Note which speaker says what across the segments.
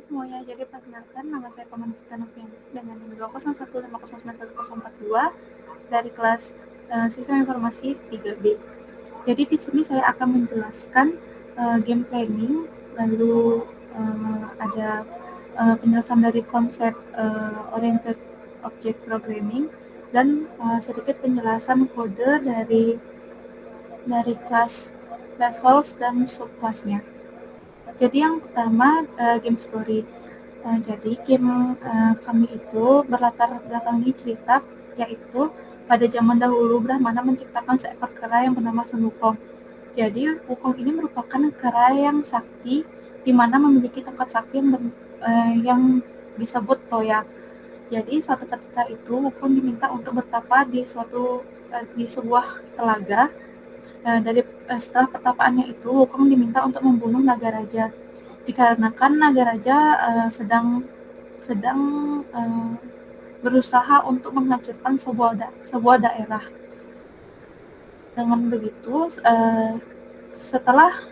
Speaker 1: semuanya, jadi perkenalkan nama saya Komandan Novian dengan NIM 201509142 dari kelas Sistem Informasi 3B. Jadi di sini saya akan menjelaskan game planning, lalu ada penjelasan dari konsep oriented object programming, dan sedikit penjelasan kode dari kelas, levels, dan subclassnya. Jadi yang pertama game story. Jadi game kami itu berlatar belakangi cerita, yaitu pada zaman dahulu Brahmana menciptakan seekor kera yang bernama Sun Wukong. Jadi Wukong ini merupakan kera yang sakti, di mana memiliki tongkat sakti yang disebut Toya. Jadi suatu ketika itu Wukong diminta untuk bertapa di sebuah telaga. Setelah pertapaannya itu, Wukong diminta untuk membunuh naga raja. Dikarenakan naga raja sedang berusaha untuk menghancurkan sebuah daerah. Dengan begitu, setelah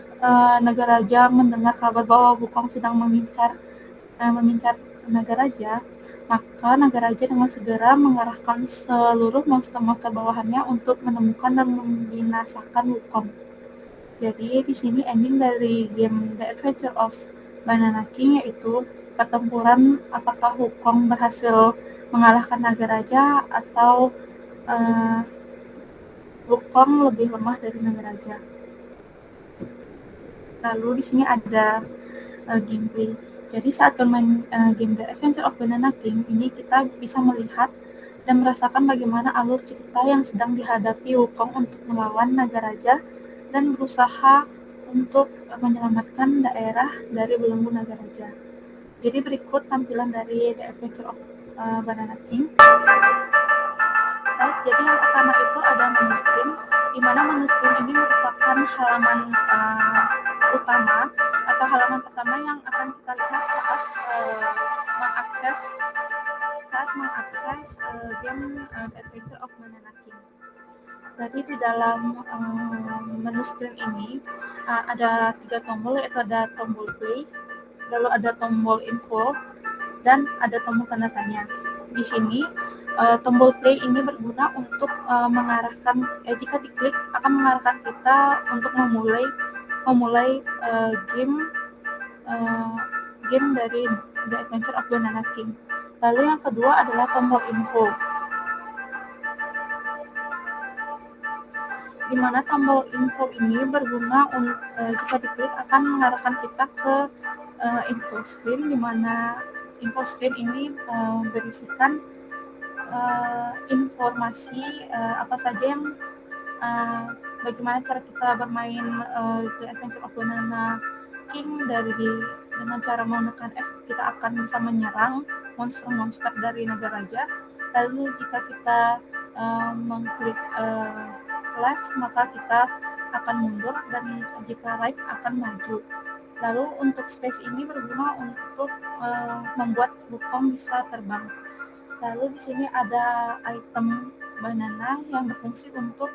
Speaker 1: naga raja mendengar kabar bahwa Wukong sedang memincar naga raja, maka naga raja dengan segera mengarahkan seluruh monster-monster bawahannya untuk menemukan dan membinasakan Wukong. Jadi di sini ending dari game The Adventure of Banana King yaitu pertempuran apakah Wukong berhasil mengalahkan naga raja atau Wukong lebih lemah dari naga raja. Lalu di sini ada gameplay. Jadi saat bermain game The Adventure of Banana King ini kita bisa melihat dan merasakan bagaimana alur cerita yang sedang dihadapi Wukong untuk melawan naga raja dan berusaha untuk menyelamatkan daerah dari belenggu naga raja. Jadi berikut tampilan dari The Adventure of Banana King. Jadi yang pertama itu ada menu screen, di mana menu screen ini merupakan halaman utama atau halaman pertama yang akan kita lihat saat mengakses game The Adventure of Banana King. Jadi di dalam menu screen ini ada 3 tombol, yaitu ada tombol play, lalu ada tombol info, dan ada tombol tanda tanya. Di sini tombol play ini berguna untuk mengarahkan, jika diklik akan mengarahkan kita untuk memulai game dari The Adventure of Banana King. Lalu yang kedua adalah tombol info, di mana tombol info ini berguna untuk jika diklik akan mengarahkan kita ke info screen, di mana info screen ini berisikan informasi apa saja yang bagaimana cara kita bermain The Adventure of Banana King dengan cara menekan F kita akan bisa menyerang monster-monster dari naga raja. Lalu jika kita mengklik left maka kita akan mundur, dan jika right akan maju. Lalu untuk space ini berguna untuk membuat Wukong bisa terbang. Lalu di sini ada item banana yang berfungsi untuk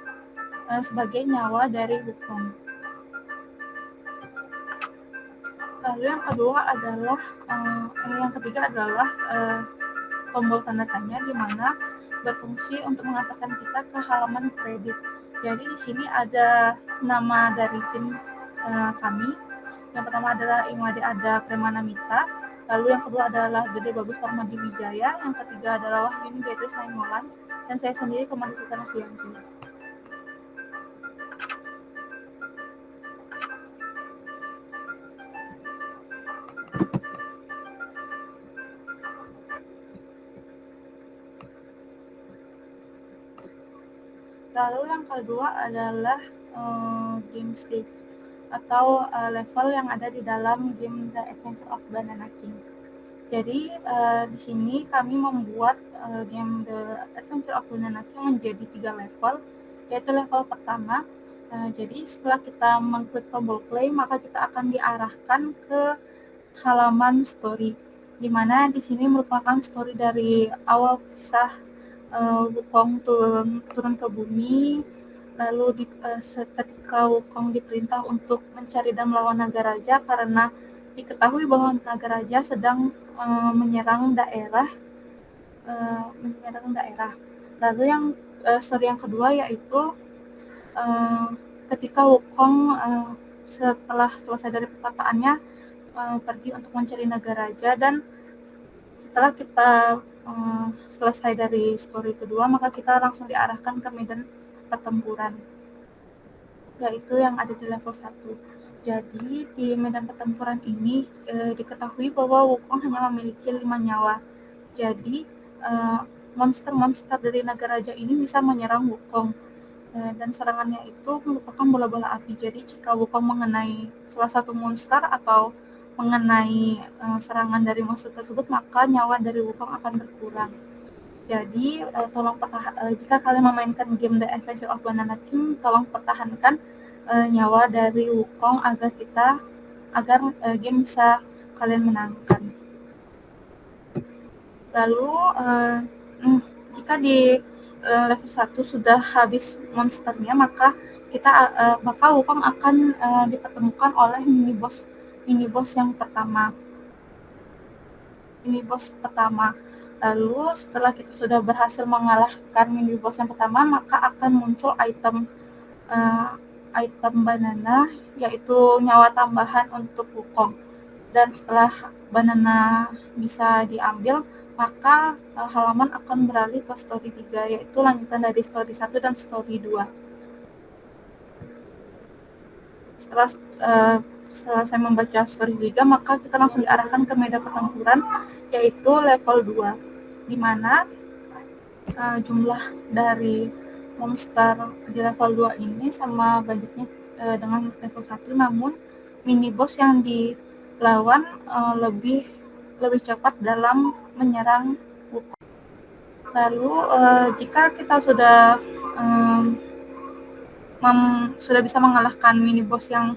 Speaker 1: sebagai nyawa dari Wukong. Lalu yang ketiga adalah tombol tanda tanya, di mana berfungsi untuk mengantarkan kita ke halaman kredit. Jadi di sini ada nama dari tim kami. Yang pertama adalah Imade Ada Premana Mita. Lalu yang kedua adalah Gede Bagus Parmadi Wijaya. Yang ketiga adalah Wahyuni Beatrice Nainggolan. Dan saya sendiri Komandan Sultan Suyanti. Lalu yang kedua adalah game stage atau level yang ada di dalam game The Adventure of Banana King. Jadi di sini kami membuat game The Adventure of Banana King menjadi 3 level, yaitu level pertama. Jadi setelah kita mengklik tombol play, maka kita akan diarahkan ke halaman story, di mana di sini merupakan story dari awal kisah Wukong turun ke bumi, lalu ketika Wukong diperintah untuk mencari dan melawan naga raja karena diketahui bahwa naga raja sedang menyerang daerah. Lalu yang story yang kedua yaitu ketika Wukong setelah selesai dari pertataannya pergi untuk mencari naga raja, dan setelah kita selesai dari story kedua, maka kita langsung diarahkan ke medan pertempuran, yaitu yang ada di level 1. Jadi di medan pertempuran ini diketahui bahwa Wukong hanya memiliki 5 nyawa. Jadi monster-monster dari naga raja ini bisa menyerang Wukong, dan serangannya itu merupakan bola-bola api. Jadi jika Wukong mengenai salah satu monster atau mengenai serangan dari monster tersebut, maka nyawa dari Wukong akan berkurang. Jadi tolong jika kalian memainkan game The Adventure of Banana King, tolong pertahankan nyawa dari Wukong agar game bisa kalian menangkan. Lalu jika di level 1 sudah habis monsternya, maka Wukong akan dipertemukan oleh mini boss yang pertama. Lalu setelah kita sudah berhasil mengalahkan mini boss yang pertama, maka akan muncul item banana, yaitu nyawa tambahan untuk Wukong. Dan setelah banana bisa diambil, maka halaman akan beralih ke story 3, yaitu lanjutan dari story 1 dan story 2. Setelah selesai membaca story 3, maka kita langsung diarahkan ke medan pertempuran, yaitu level 2, di mana jumlah dari monster di level 2 ini sama banyaknya dengan level 1, namun mini boss yang dilawan lebih cepat dalam menyerang Wukong. Lalu jika kita sudah bisa mengalahkan mini boss yang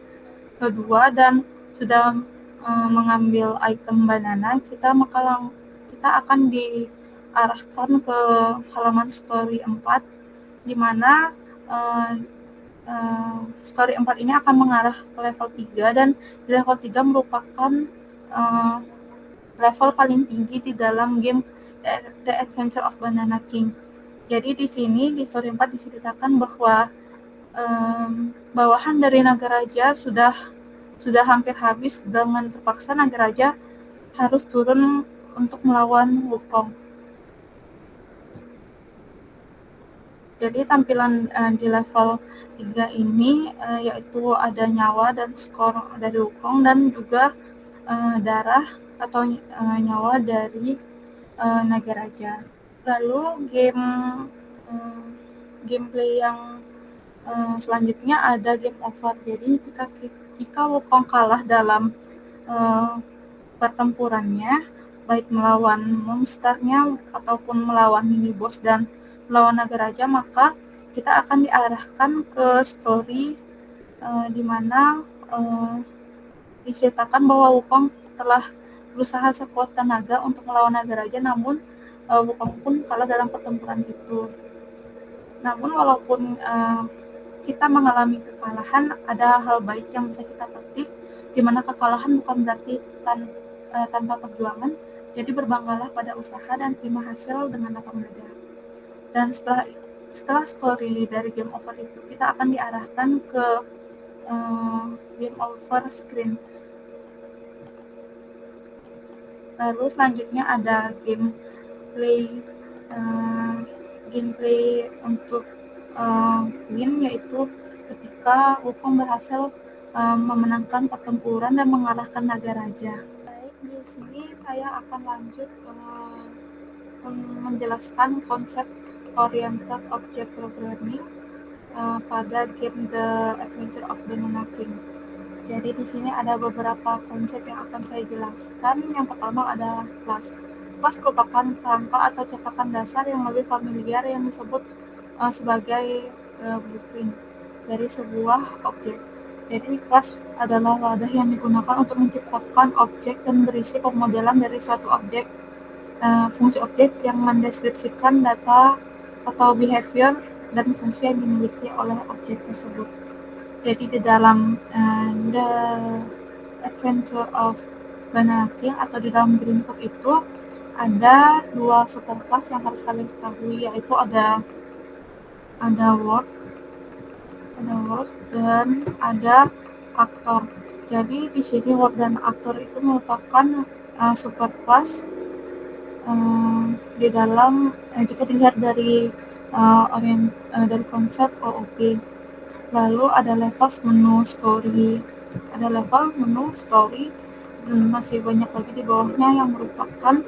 Speaker 1: kedua dan sudah mengambil item banana, kita akan diarahkan ke halaman story 4, di mana story 4 ini akan mengarah ke level 3, dan di level 3 merupakan level paling tinggi di dalam game The Adventure of Banana King. Jadi di sini di story 4 diceritakan bahwa bawahan dari naga raja sudah hampir habis, dengan terpaksa naga raja harus turun untuk melawan Wukong. Jadi tampilan di level 3 ini yaitu ada nyawa dan skor dari Wukong, dan juga darah atau nyawa dari naga raja. Lalu gameplay yang selanjutnya ada game over. Jadi jika Wukong kalah dalam pertempurannya, baik melawan monsternya ataupun melawan mini boss dan melawan naga raja, maka kita akan diarahkan ke story di mana diceritakan bahwa Wukong telah berusaha sekuat tenaga untuk melawan naga raja, namun Wukong pun kalah dalam pertempuran itu. Namun walaupun kita mengalami kekalahan, ada hal baik yang bisa kita petik, di mana kekalahan bukan berarti tanpa perjuangan. Jadi berbanggalah pada usaha dan terima hasil dengan lapang dada. Dan setelah story dari game over itu, kita akan diarahkan ke game over screen. Lalu selanjutnya ada gameplay untuk win, yaitu ketika Wukong berhasil memenangkan pertempuran dan mengalahkan naga raja. Baik, di sini saya akan lanjut menjelaskan konsep oriented object programming pada game The Adventure of Banana King. Jadi di sini ada beberapa konsep yang akan saya jelaskan. Yang pertama ada class. Class merupakan kerangka atau cetakan dasar yang lebih familiar yang disebut sebagai blueprint dari sebuah objek. Jadi class adalah wadah yang digunakan untuk menciptakan objek dan berisi pemodelan dari suatu objek. Fungsi objek yang mendeskripsikan data atau behavior dan fungsi yang dimiliki oleh objek tersebut. Jadi di dalam The Adventure of Banana King atau di dalam Greenfoot itu ada 2 superclass yang harus kalian ketahui, yaitu ada Word dan ada aktor. Jadi di sini Word dan aktor itu merupakan superclass di dalam jika dilihat dari dari konsep OOP. Lalu ada level menu story dan masih banyak lagi di bawahnya yang merupakan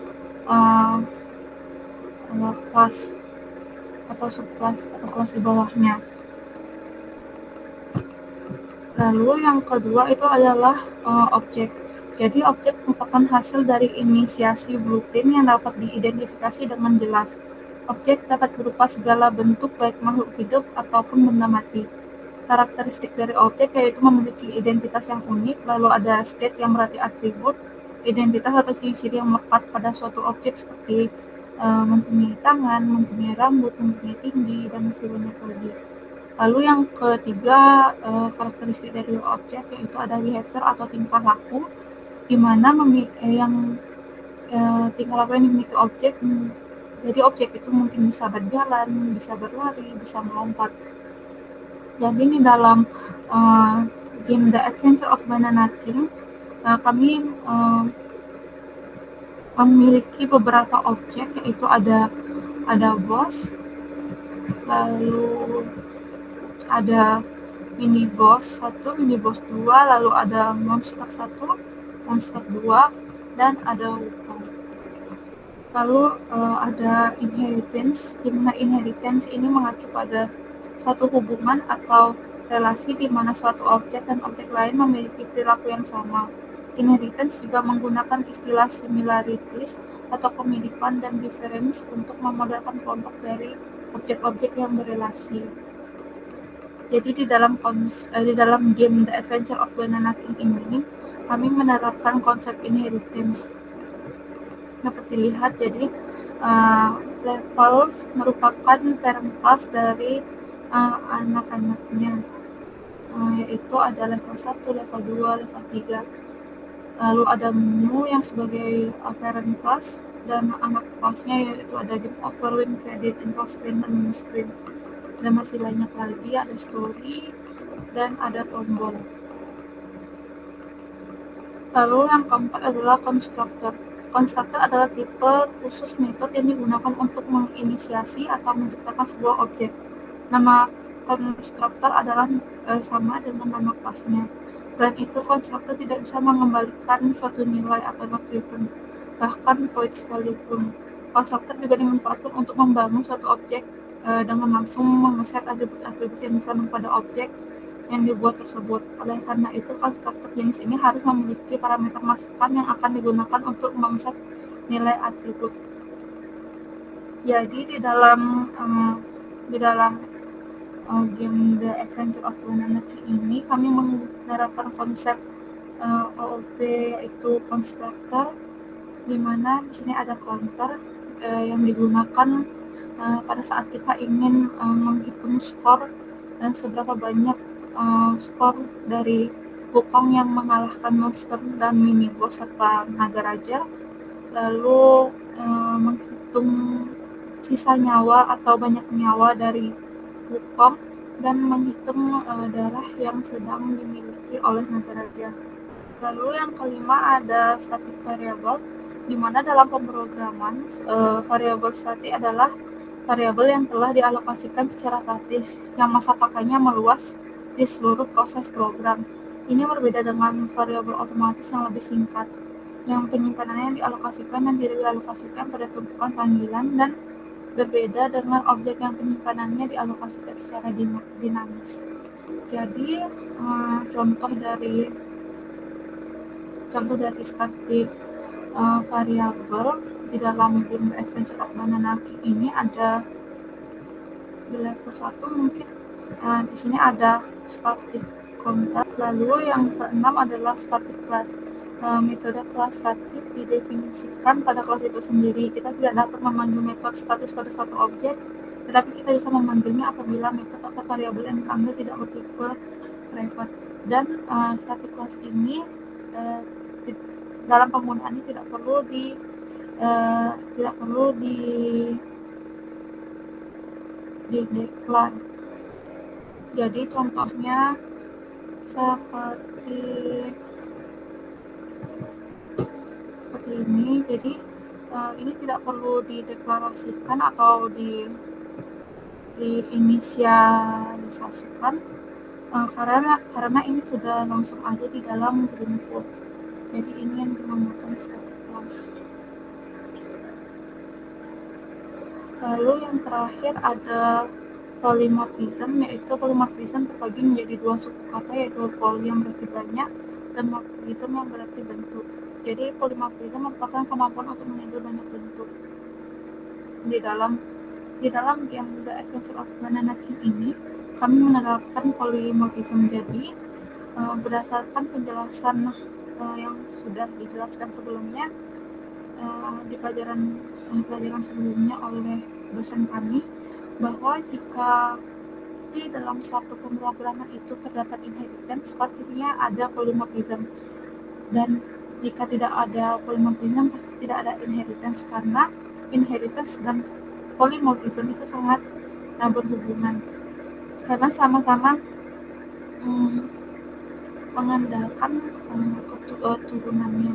Speaker 1: kelas atau subclass atau kelas di bawahnya. Lalu yang kedua itu adalah objek. Jadi objek merupakan hasil dari inisiasi blueprint yang dapat diidentifikasi dengan jelas. Objek dapat berupa segala bentuk baik makhluk hidup ataupun benda mati. Karakteristik dari objek yaitu memiliki identitas yang unik, lalu ada state yang berarti atribut. Identitas atau ciri-ciri yang melekat pada suatu objek seperti mempunyai tangan, mempunyai rambut, mempunyai tinggi, dan masih banyak lagi. Lalu yang ketiga, karakteristik dari objek yaitu ada behavior atau tingkah laku, di mana tingkah laku yang dimiliki objek, jadi objek itu mungkin bisa berjalan, bisa berlari, bisa melompat. Jadi di dalam game The Adventure of Banana King, kami memiliki beberapa objek, yaitu ada boss, lalu ada mini boss 1, mini boss 2, lalu ada monster 1, monster 2, dan ada wukong. Lalu ada inheritance, di mana inheritance ini mengacu pada suatu hubungan atau relasi di mana suatu objek dan objek lain memiliki perilaku yang sama. Inheritance juga menggunakan istilah similarities atau kemiripan dan difference untuk memodelkan kelompok dari objek-objek yang berelasi. Jadi di dalam game The Adventure of Banana King ini, kami menerapkan konsep inheritance. Dapat dilihat, jadi level merupakan parent class dari anak-anaknya, yaitu ada level 1, level 2, level 3. Lalu ada menu yang sebagai parent class, dan anak kelasnya yaitu ada game over, win credit, info screen, dan menu screen. Dan masih banyak lagi, ada story dan ada tombol. Lalu yang keempat adalah constructor. Constructor adalah tipe khusus metode yang digunakan untuk menginisiasi atau menciptakan sebuah objek. Nama constructor adalah sama dengan nama kelasnya. Selain itu, constructor tidak bisa mengembalikan suatu nilai atau not return, bahkan void sekalipun. Constructor juga dimanfaatkan untuk membangun suatu objek dengan langsung mengeset atribut-atribut yang disandung pada objek yang dibuat tersebut. Oleh karena itu, konstruktor jenis ini harus memiliki parameter masukan yang akan digunakan untuk mengeset nilai atribut. Jadi di dalam game The Adventure of Banana King ini, kami menerapkan konsep OOP yaitu constructor, di mana di sini ada counter yang digunakan pada saat kita ingin menghitung skor dan seberapa banyak skor dari Wukong yang mengalahkan monster dan mini boss serta naga raja, lalu menghitung sisa nyawa atau banyak nyawa dari Wukong, dan menghitung darah yang sedang dimiliki oleh naga raja. Lalu yang kelima ada static variable, di mana dalam pemrograman variabel static adalah variabel yang telah dialokasikan secara statis, yang masa pakainya meluas di seluruh proses program. Ini berbeda dengan variabel otomatis yang lebih singkat, yang penyimpanannya dialokasikan dan direalokasikan pada tumpukan panggilan, dan berbeda dengan objek yang penyimpanannya dialokasikan secara dinamis. Jadi contoh dari static variabel di dalam game Adventure of Banana King ini ada di level 1 mungkin. Di sini ada static contact. Lalu yang keenam adalah static class. Metode kelas statis didefinisikan pada kelas itu sendiri. Kita tidak dapat memanggil metode statis pada suatu objek, tetapi kita bisa memanggilnya apabila metode atau variabel yang dipanggil tidak bertipe private. Dan static class ini dalam penggunaan ini tidak perlu di declare. Jadi contohnya seperti ini. Jadi ini tidak perlu dideklarasikan atau diinisialisasikan karena ini sudah langsung ada di dalam Greenfoot. Jadi ini yang dinamakan step class. Lalu yang terakhir ada polymorphism, yaitu polymorphism terbagi menjadi dua suku kata, yaitu poly yang berarti banyak dan morphism yang berarti bentuk. Jadi polymorphism merupakan kemampuan untuk mengambil banyak bentuk. Di dalam game The Adventure of Banana King ini, kami menerapkan polymorphism. Jadi berdasarkan penjelasan yang sudah dijelaskan sebelumnya di pelajaran sebelumnya oleh dosen kami, bahwa jika di dalam suatu pemrograman itu terdapat inheritance, pastinya ada polymorphism, dan jika tidak ada polymorphism pasti tidak ada inheritance, karena inheritance dan polymorphism itu sangat berhubungan karena sama-sama mengandalkan turunannya.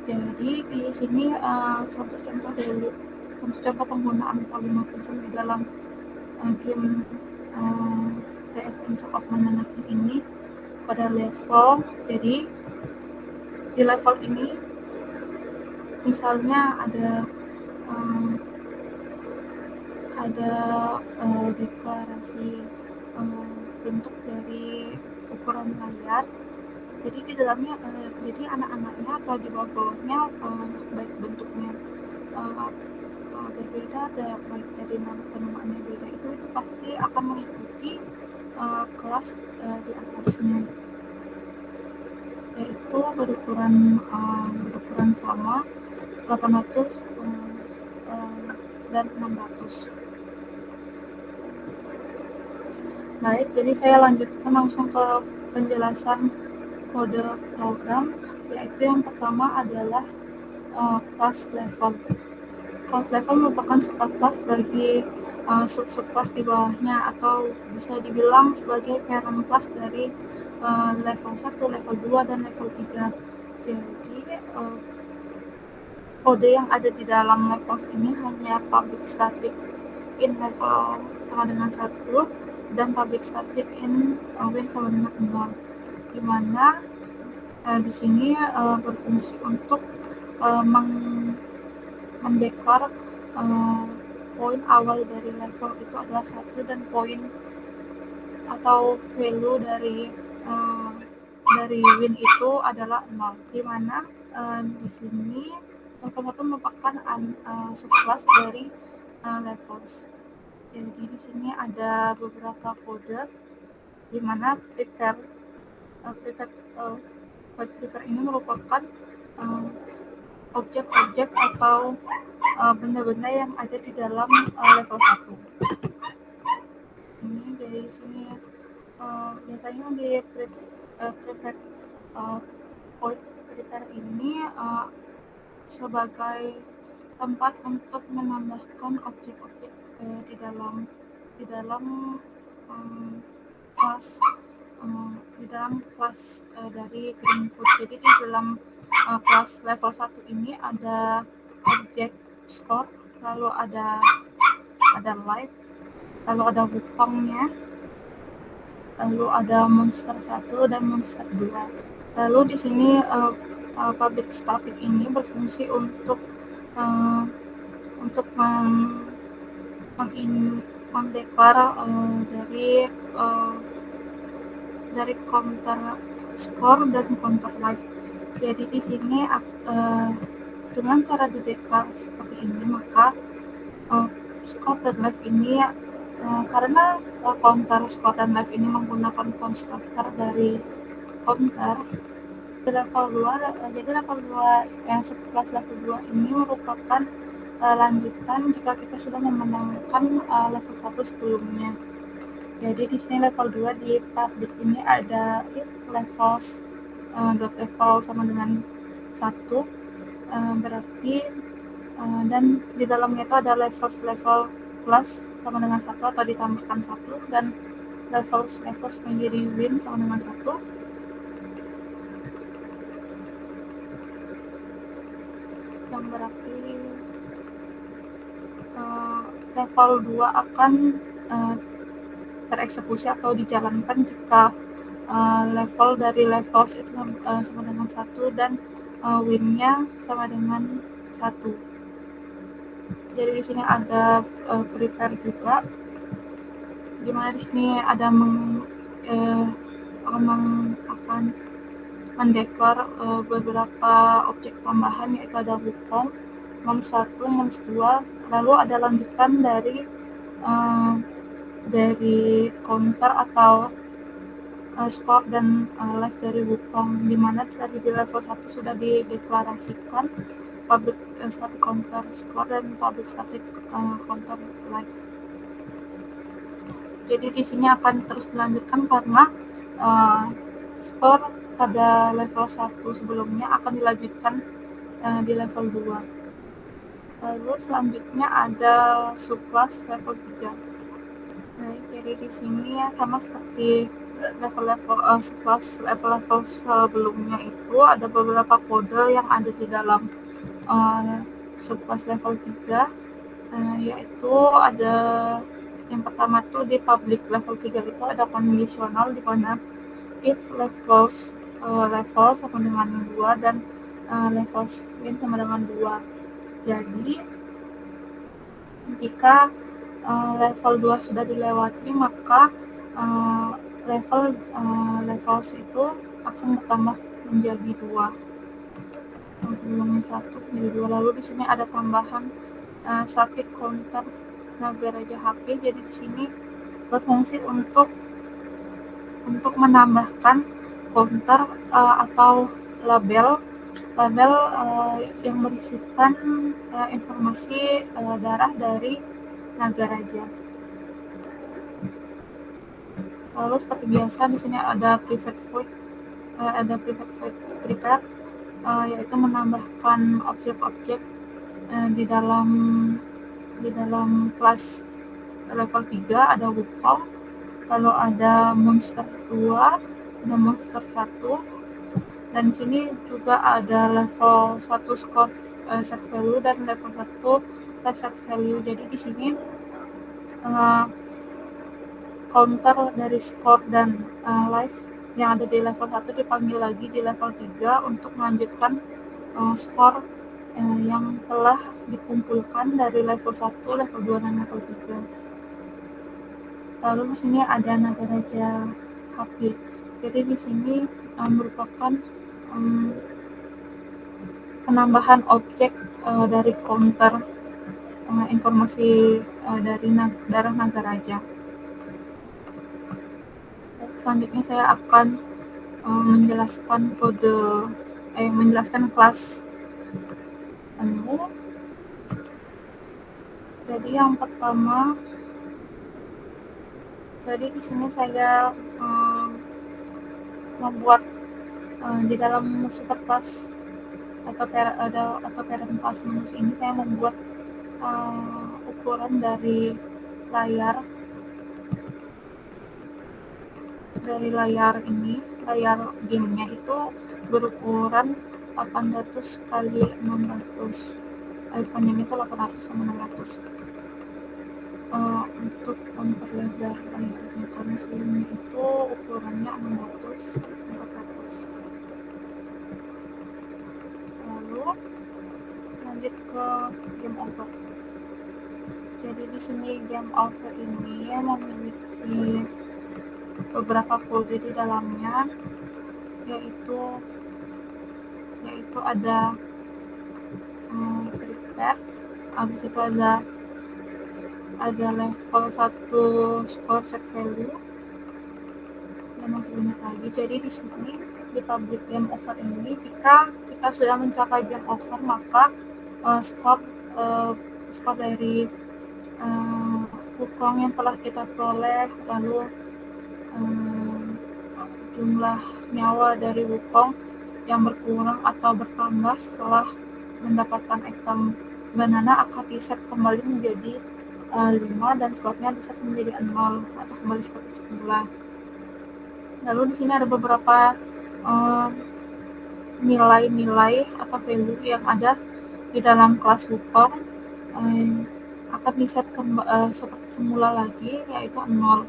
Speaker 1: Jadi di sini contoh-contoh penggunaan polymorphism di dalam game The Adventure of Banana King ini pada level. Jadi di level ini misalnya ada deklarasi bentuk dari ukuran layar. Jadi di dalamnya jadi anak-anaknya atau di bawah-bawahnya baik bentuknya berbeda, baik dari penamaannya beda, itu pasti akan mengikuti kelas di atasnya, yaitu berukuran sama 800 dan 600. Baik, jadi saya lanjutkan langsung ke penjelasan kode program, yaitu yang pertama adalah class level. Class level merupakan subclass bagi sub-subclass di bawahnya, atau bisa dibilang sebagai parent class dari level 1, level 2, dan level 3. Jadi kode yang ada di dalam level ini hanya public static in level sama dengan 1 dan public static in when sama dengan 0, dimana di sini berfungsi untuk mendeklar poin awal dari level itu adalah 1 dan poin atau value dari win itu adalah 0, dimana di sini level itu merupakan subclass dari levels. Jadi di sini ada beberapa kode, di mana prepare ini merupakan objek-objek atau benda-benda yang ada di dalam level 1. Ini dari sini biasanya di prepare ini sebagai tempat untuk menambahkan objek-objek di dalam kelas dari Greenfoot. Jadi di dalam kelas level 1 ini ada objek score, lalu ada life, lalu ada wukongnya, lalu ada monster 1 dan monster 2. Lalu di sini public static ini berfungsi untuk mendeklar dari counter score dan counter life. Jadi di sini dengan cara dideklar seperti ini, maka score dan life ini karena counter score dan life ini menggunakan constructor dari counter di level 2. Jadi level 2 yang subclass level 2 ini merupakan lanjutan jika kita sudah memenangkan level 1 sebelumnya. Jadi di sini level 2 di public ini ada if levels dot level sama dengan 1, berarti dan di dalamnya itu ada level plus sama dengan 1 atau ditambahkan 1, dan levels menjadi win sama dengan 1, yang berarti level 2 akan tereksekusi atau dijalankan jika level dari levels itu sama dengan 1 dan win-nya sama dengan 1. Jadi di sini ada prepare juga, dimana di sini ada akan mendeklar beberapa objek tambahan, yaitu ada Wukong, Mons 1, Mons 2, lalu ada lanjutan dari counter atau skor dan live dari Wukong, dimana tadi di level 1 sudah dideklarasikan public static counter score dan public static counter live. Jadi di sini akan terus dilanjutkan karena skor pada level 1 sebelumnya akan dilanjutkan di level 2. Lalu selanjutnya ada subclass level 3. Nah, jadi di sini ya sama seperti level-level subclass level-level sebelumnya, itu ada beberapa kode yang ada di dalam subclass level 3, yaitu ada yang pertama tuh di public level 3 itu ada kondisional di mana if level sama dengan 2 dan level win sama dengan 2. Jadi jika level 2 sudah dilewati, maka levels itu akan bertambah menjadi 2. Sebelumnya 1 menjadi 2. Lalu di sini ada tambahan static counter Nagaraja HP. Jadi di sini berfungsi untuk menambahkan counter atau label yang berisikan informasi darah dari Nagaraja. Lalu seperti biasa di sini ada private void prepare, yaitu menambahkan objek-objek di dalam kelas level 3, ada Wukong, lalu ada monster 2, ada monster 1, dan di sini juga ada level 1 score set value dan level 1 life set value. Jadi di sini counter dari score dan life yang ada di level 1 dipanggil lagi di level 3 untuk melanjutkan skor yang telah dikumpulkan dari level 1, level 2, dan level 3. Lalu di sini ada Nagaraja HP. Jadi di sini merupakan penambahan objek dari counter informasi dari darah Nagaraja. Selanjutnya saya akan menjelaskan kelas menu. Jadi yang pertama, jadi di sini saya membuat di dalam superclass atau parent class menus ini, saya membuat ukuran dari layar gamenya itu berukuran 800 kali 600, panjangnya itu 800 sama 600. Untuk memperlebar layarnya, karena sebelumnya itu ukurannya 600 400. Lalu lanjut ke game over. Jadi di sini game over ini memiliki beberapa kode di dalamnya, yaitu ada prepare, habis itu ada level 1 score set value, dan masih banyak lagi. Jadi di sini di public game over ini, jika kita sudah mencapai game over, maka skor dari Wukong yang telah kita peroleh, lalu jumlah nyawa dari Wukong yang berkurang atau bertambah setelah mendapatkan item banana akan di-set kembali menjadi 5 dan skornya di-set menjadi 0 atau kembali seperti semula. Lalu di sini ada beberapa nilai-nilai atau value yang ada di dalam kelas Wukong akan di-set seperti semula lagi, yaitu 0,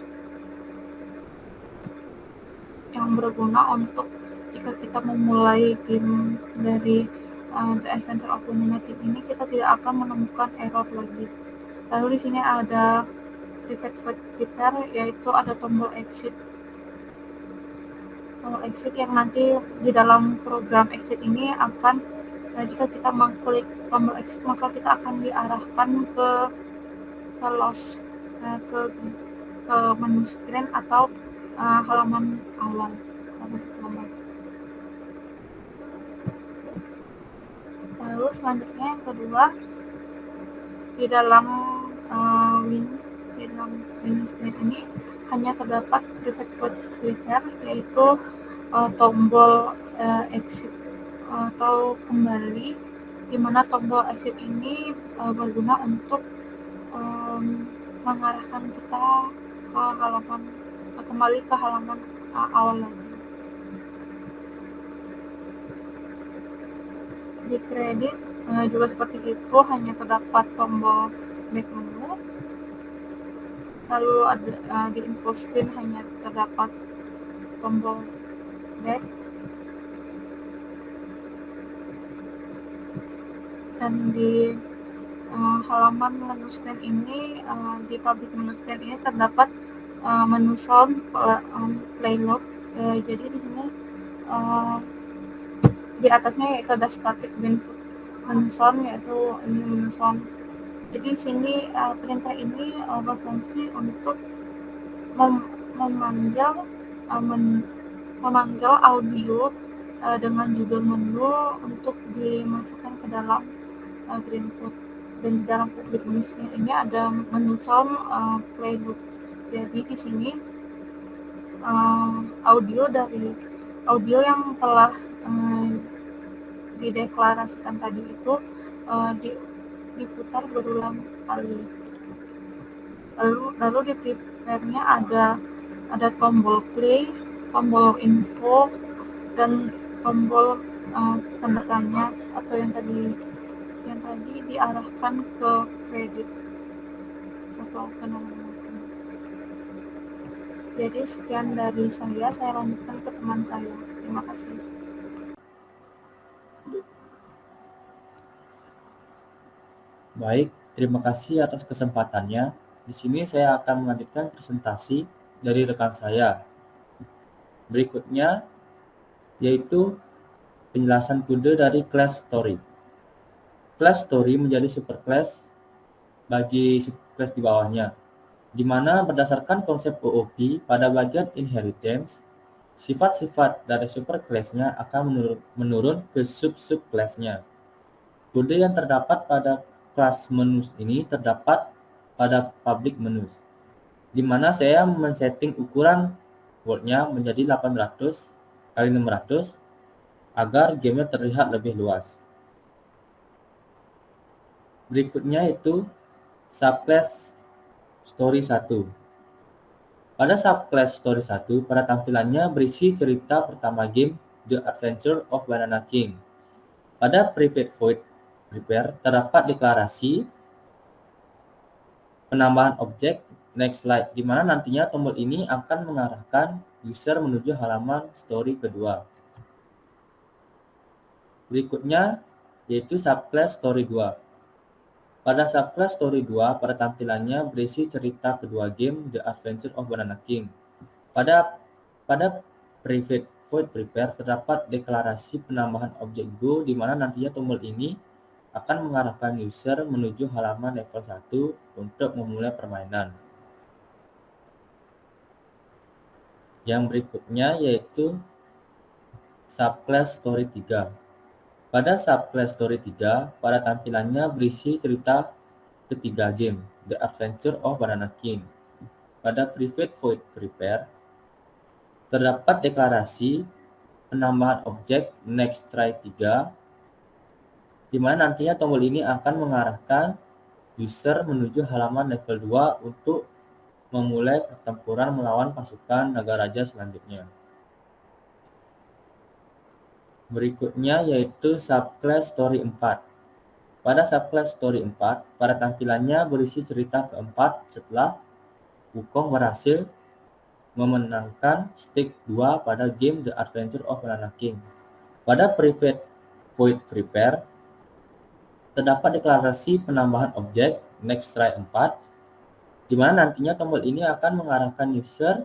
Speaker 1: yang berguna untuk jika kita memulai game dari The Adventure of Banana King ini, kita tidak akan menemukan error lagi. Lalu di sini ada private void prepare, yaitu ada tombol exit yang nanti di dalam program exit ini akan jika kita mengklik tombol exit maka kita akan diarahkan ke loss, ke menu screen atau halaman awal. Lalu selanjutnya yang kedua, di dalam menu screen ini hanya terdapat private void prepare, yaitu tombol exit atau kembali, di mana tombol exit ini berguna untuk mengarahkan kita ke halaman kembali ke halaman awal lagi. Di kredit juga seperti itu, hanya terdapat tombol back menu. Lalu di info screen hanya terdapat tombol back, dan di halaman menu screen ini, di public menu screen ini terdapat menu sound play log. Jadi di sini di atasnya yaitu ada static menu sound, yaitu ini menu sound. Jadi di sini perintah ini berfungsi untuk memanggil audio dengan judul menu untuk dimasukkan ke dalam Greenfoot. Dan di dalam public menu ini ada menu sound play loop. Jadi di sini audio yang telah dideklarasikan tadi itu diputar berulang kali. Lalu di prepare-nya ada tombol play, tombol info, dan tombol tanda tanya atau yang tadi diarahkan ke kredit atau ke nomor. Jadi sekian dari saya lanjutkan ke teman saya. Terima kasih.
Speaker 2: Baik, terima kasih atas kesempatannya. Di sini saya akan melanjutkan presentasi dari rekan saya. Berikutnya yaitu penjelasan kode dari class story. Class story menjadi superclass bagi subclass di bawahnya, di mana berdasarkan konsep OOP pada bagian inheritance, sifat-sifat dari superclass-nya akan menurun ke sub-subclass-nya. Kode yang terdapat pada kelas menus ini terdapat pada public menus, di mana saya men-setting ukuran word-nya menjadi 800 x 600 agar gamenya terlihat lebih luas. Berikutnya itu subclass story 1. Pada subclass story 1, pada tampilannya berisi cerita pertama game The Adventure of Banana King. Pada private void prepare terdapat deklarasi penambahan objek next slide, di mana nantinya tombol ini akan mengarahkan user menuju halaman story kedua. Berikutnya yaitu subclass story 2. Pada subclass story 2, pada tampilannya berisi cerita kedua game The Adventure of Banana King. Pada private void prepare terdapat deklarasi penambahan objek go, di mana nantinya tombol ini akan mengarahkan user menuju halaman level 1 untuk memulai permainan. Yang berikutnya yaitu subclass story 3. Pada subclass story 3, pada tampilannya berisi cerita ketiga game The Adventure of Banana King. Pada private void prepare terdapat deklarasi penambahan objek next try 3, di mana nantinya tombol ini akan mengarahkan user menuju halaman level 2 untuk memulai pertempuran melawan pasukan naga raja selanjutnya. Berikutnya yaitu subclass story 4. Pada subclass story 4, pada tampilannya berisi cerita keempat setelah Wukong berhasil memenangkan Stake 2 pada game The Adventure of Banana King. Pada Private Void Prepare, terdapat deklarasi penambahan objek Next Try 4, di mana nantinya tombol ini akan mengarahkan user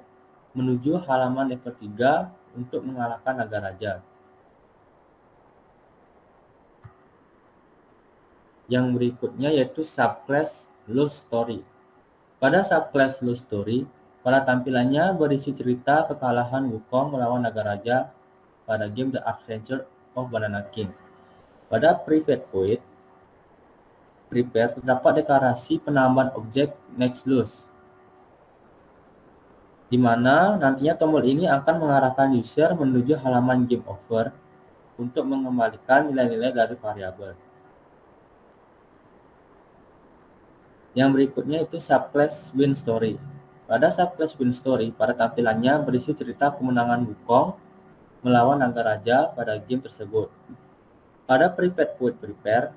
Speaker 2: menuju halaman level 3 untuk mengalahkan naga raja. Yang berikutnya yaitu subclass Lost Story. Pada subclass Lost Story, pada tampilannya berisi cerita kekalahan Wukong melawan naga raja pada game The Adventure of Banana King. Pada Private Void Prepare terdapat deklarasi penambahan objek Next Loose, di mana nantinya tombol ini akan mengarahkan user menuju halaman Game Over untuk mengembalikan nilai-nilai dari variabel. Yang berikutnya itu subclass Win Story. Pada subclass Win Story, pada tampilannya berisi cerita kemenangan Wukong melawan naga raja pada game tersebut. Pada Private Void Prepare,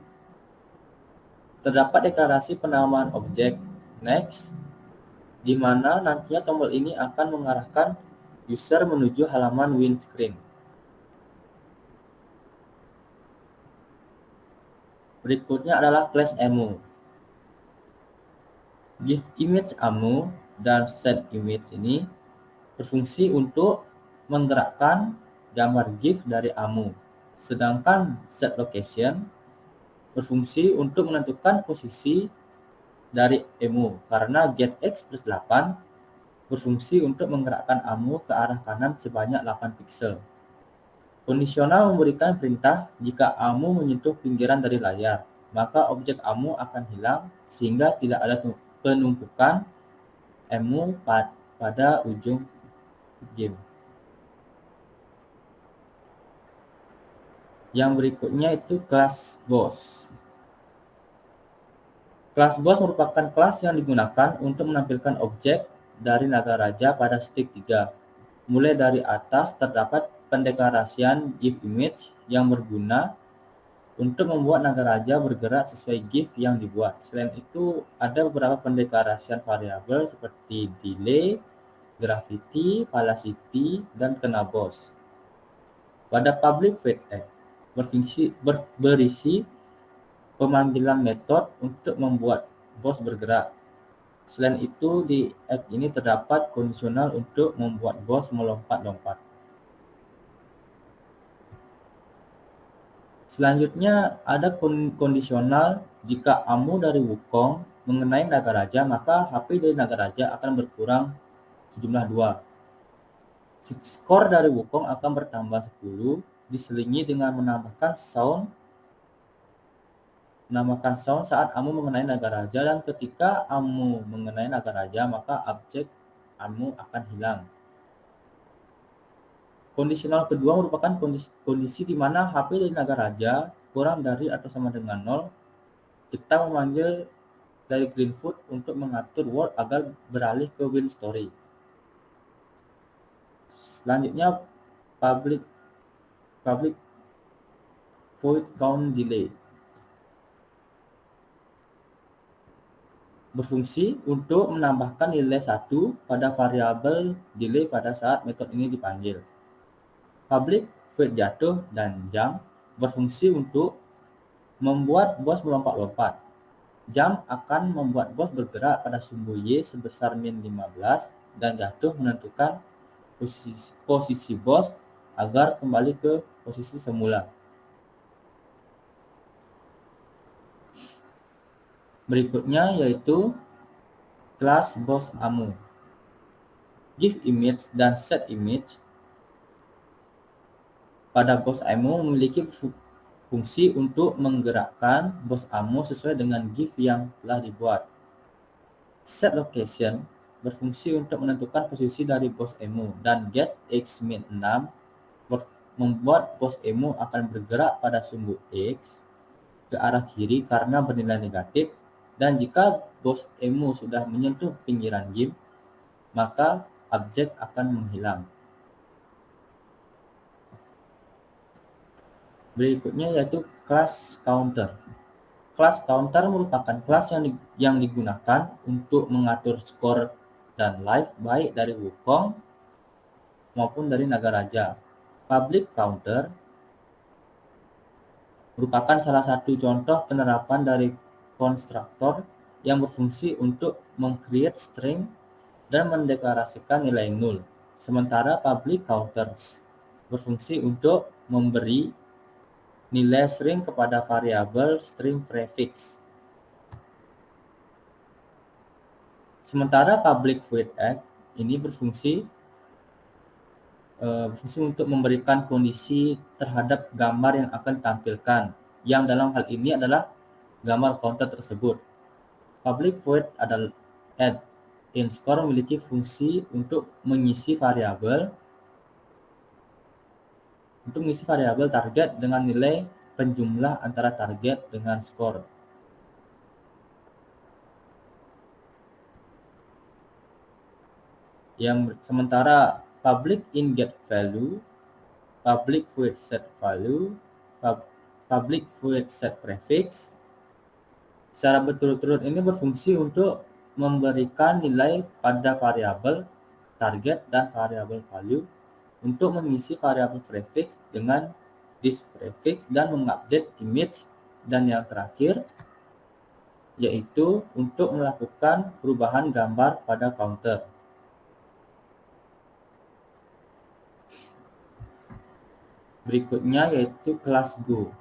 Speaker 2: terdapat deklarasi penambahan objek Next, di mana nantinya tombol ini akan mengarahkan user menuju halaman Win Screen. Berikutnya adalah Class Emu. Give Image Emu dan Set Image ini berfungsi untuk menggerakkan gambar GIF dari Emu, sedangkan Set Location berfungsi untuk menentukan posisi dari Emu, karena GetX+8 berfungsi untuk menggerakkan Emu ke arah kanan sebanyak 8 piksel. Kondisional memberikan perintah jika Emu menyentuh pinggiran dari layar, maka objek Emu akan hilang sehingga tidak ada penumpukan Emu pada ujung game. Yang berikutnya itu kelas boss. Kelas boss merupakan kelas yang digunakan untuk menampilkan objek dari naga raja pada Stake 3. Mulai dari atas terdapat pendeklarasian GIF image yang berguna untuk membuat naga raja bergerak sesuai GIF yang dibuat. Selain itu, ada beberapa pendeklarasian variabel seperti delay, gravity, velocity, dan kena boss. Pada public void act berisi pemanggilan metode untuk membuat boss bergerak. Selain itu, di act ini terdapat kondisional untuk membuat boss melompat-lompat. Selanjutnya ada kondisional jika Emu dari Wukong mengenai naga raja, maka HP dari naga raja akan berkurang sejumlah 2. Skor dari Wukong akan bertambah 10, diselingi dengan menambahkan sound saat Emu mengenai naga raja, dan ketika Emu mengenai naga raja maka objek Emu akan hilang. Kondisional kedua merupakan kondisi di mana HP dari naga raja kurang dari atau sama dengan 0. Kita memanggil dari Greenfoot untuk mengatur world agar beralih ke Win Story. Selanjutnya public void count delay berfungsi untuk menambahkan nilai 1 pada variabel delay pada saat metode ini dipanggil. Public void jatuh dan jump berfungsi untuk membuat boss melompat-lompat. Jump akan membuat boss bergerak pada sumbu Y sebesar min 15 dan jatuh menentukan posisi boss agar kembali ke posisi semula. Berikutnya yaitu kelas boss Emu. Give image dan set image pada boss Emu memiliki fungsi untuk menggerakkan boss Emu sesuai dengan GIF yang telah dibuat. Set location berfungsi untuk menentukan posisi dari boss Emu, dan get x min 6 membuat pos emo akan bergerak pada sumbu X ke arah kiri karena bernilai negatif, dan jika pos emo sudah menyentuh pinggiran game, maka objek akan menghilang. Berikutnya yaitu kelas counter. Kelas counter merupakan kelas yang digunakan untuk mengatur skor dan life baik dari Wukong maupun dari naga raja. Public counter merupakan salah satu contoh penerapan dari konstruktor yang berfungsi untuk meng-create string dan mendeklarasikan nilai nul. Sementara public counter berfungsi untuk memberi nilai string kepada variabel string prefix. Sementara public void x ini berfungsi untuk memberikan kondisi terhadap gambar yang akan ditampilkan, yang dalam hal ini adalah gambar counter tersebut. Public void adalah add in score memiliki fungsi untuk mengisi variabel target dengan nilai penjumlah antara target dengan skor. Sementara public in get value, public void set value, public void set prefix secara berturut-turut ini berfungsi untuk memberikan nilai pada variabel target dan variabel value, untuk mengisi variabel prefix dengan this prefix dan mengupdate image, dan yang terakhir yaitu untuk melakukan perubahan gambar pada counter. Berikutnya yaitu kelas Go.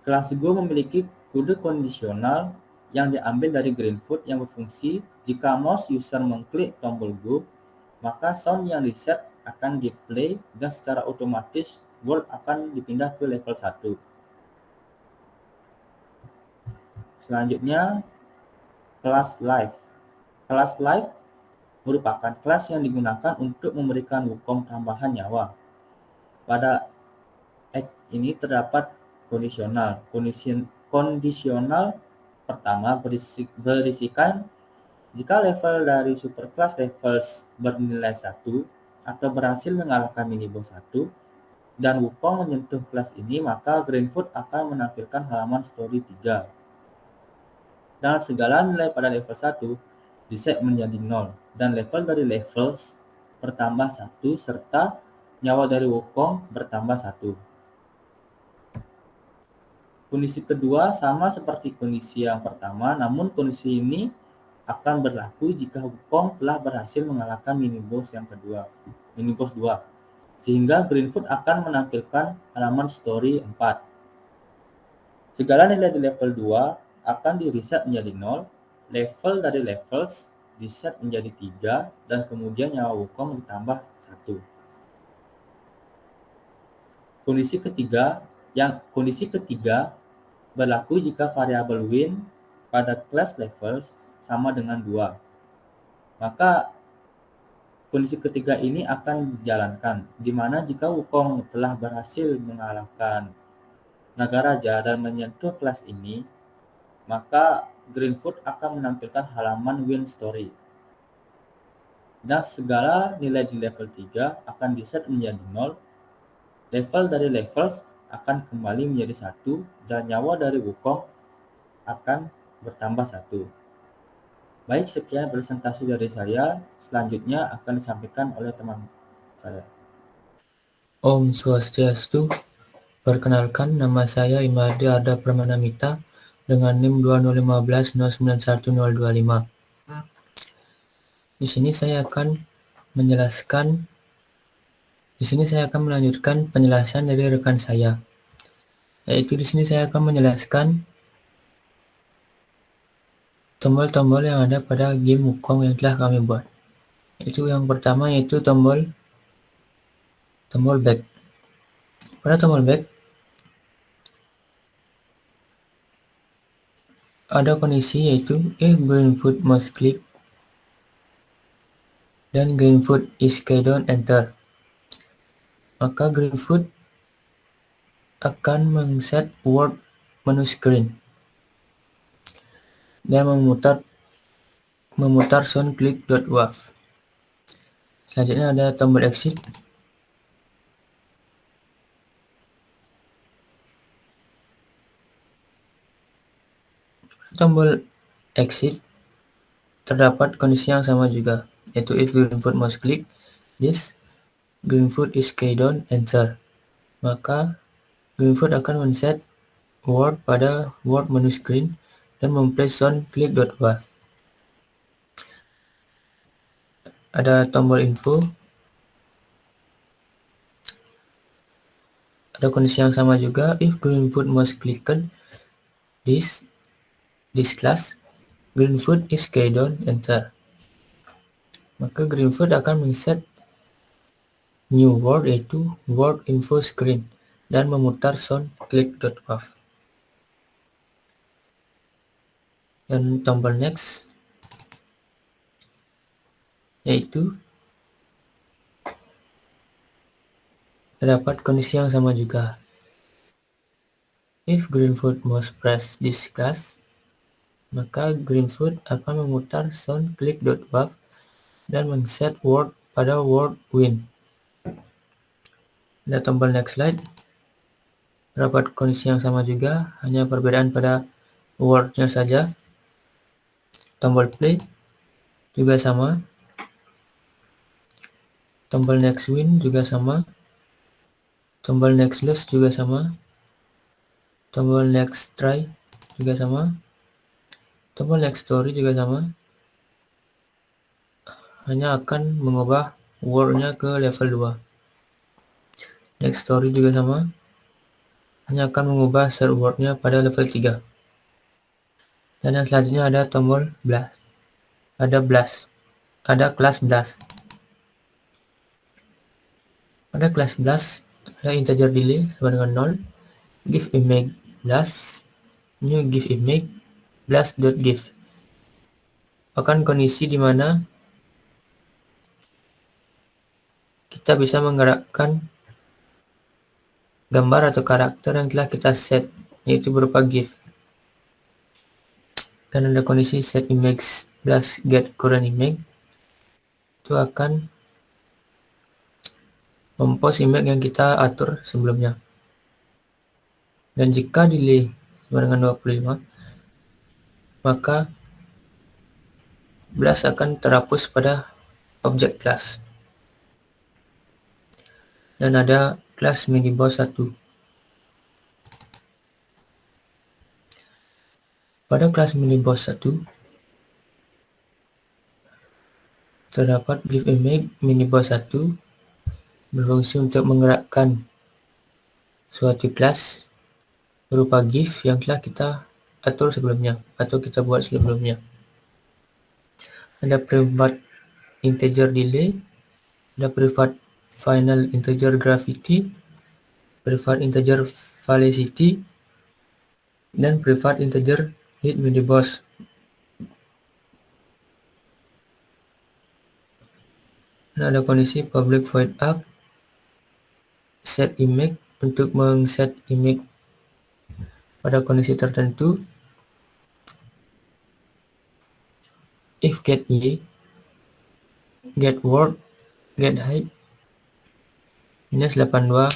Speaker 2: Kelas Go memiliki kode kondisional yang diambil dari Greenfoot yang berfungsi jika mouse user mengklik tombol Go, maka sound yang diset akan di-play dan secara otomatis world akan dipindah ke level 1. Selanjutnya, kelas Live. Kelas Live merupakan kelas yang digunakan untuk memberikan Wukong tambahan nyawa. Pada X ini terdapat kondisional. Kondisional pertama berisikan jika level dari superclass levels bernilai 1 atau berhasil mengalahkan miniboss 1 dan Wukong menyentuh kelas ini, maka Greenfoot akan menampilkan halaman story 3. Dan segala nilai pada level 1 diset menjadi 0 dan level dari levels bertambah 1 serta nyawa dari Wukong bertambah 1. Kondisi kedua sama seperti kondisi yang pertama, namun kondisi ini akan berlaku jika Wukong telah berhasil mengalahkan miniboss 2, sehingga Greenfoot akan menampilkan halaman story 4. Segala nilai di level 2 akan di-reset menjadi 0, level dari levels di-set menjadi 3, dan kemudian nyawa Wukong ditambah 1. Kondisi ketiga berlaku jika variabel win pada class levels sama dengan 2. Maka kondisi ketiga ini akan dijalankan, di mana jika Wukong telah berhasil mengalahkan naga raja dan menyentuh kelas ini, maka Greenfoot akan menampilkan halaman win story. Dan segala nilai di level 3 akan diset menjadi 0, level dari levels akan kembali menjadi 1, dan nyawa dari Wukong akan bertambah 1. Baik, sekian presentasi dari saya. Selanjutnya akan disampaikan oleh teman saya.
Speaker 3: Om Swastiastu. Perkenalkan, nama saya Imardi Arda Permanamita dengan NIM 2015091025. Di sini saya akan melanjutkan penjelasan dari rekan saya. Yaitu di sini saya akan menjelaskan tombol-tombol yang ada pada game Wukong yang telah kami buat. Itu yang pertama yaitu tombol back. Pada tombol back ada kondisi yaitu if Greenfoot mouse click dan Greenfoot is key down enter, maka Greenfoot akan men-set Word menu screen dan memutar sound click.wav. Selanjutnya ada tombol exit. Tombol exit terdapat kondisi yang sama juga, yaitu if Greenfoot mouse click this, Greenfoot is key down enter, maka Greenfoot akan men-set Word pada Word menu screen dan memplay sound click.wav. Ada tombol info. Ada kondisi yang sama juga, if Greenfoot mouse clicked this class, Greenfoot is key down enter, maka Greenfoot akan men-set new word yaitu word info screen dan memutar sound click.wav. Dan tombol next yaitu terdapat kondisi yang sama juga, if Greenfoot mouse press this class, maka Greenfoot akan memutar sound click.wav dan men-set word pada word win. Ada tombol next slide. Terdapat kondisi yang sama juga, hanya perbedaan pada wordnya saja. Tombol play juga sama. Tombol next win juga sama. Tombol next lose juga sama. Tombol next try juga sama. Tombol next story juga sama. Hanya akan mengubah wordnya ke level 2. Next story juga sama. Hanya akan mengubah set wordnya pada level 3. Dan yang selanjutnya ada tombol blast. Ada kelas blast. Pada kelas blast ada integer delay sama dengan 0, give image blast, new give image blast.give. Akan kondisi di mana kita bisa menggerakkan gambar atau karakter yang telah kita set, yaitu berupa GIF. Dan ada kondisi set image plus get current image, itu akan mempost image yang kita atur sebelumnya. Dan jika delay sama dengan 25, maka blast akan terhapus pada objek class. Dan ada kelas miniboss 1. Pada kelas miniboss 1 terdapat give image miniboss 1 berfungsi untuk menggerakkan suatu kelas berupa GIF yang telah kita atur sebelumnya atau kita buat sebelumnya. Ada private integer delay, ada private final integer gravity, private integer velocity, dan private integer hit miniboss. Dan ada kondisi public void arc set image untuk meng-set image pada kondisi tertentu. If get y, get word, get height minus 82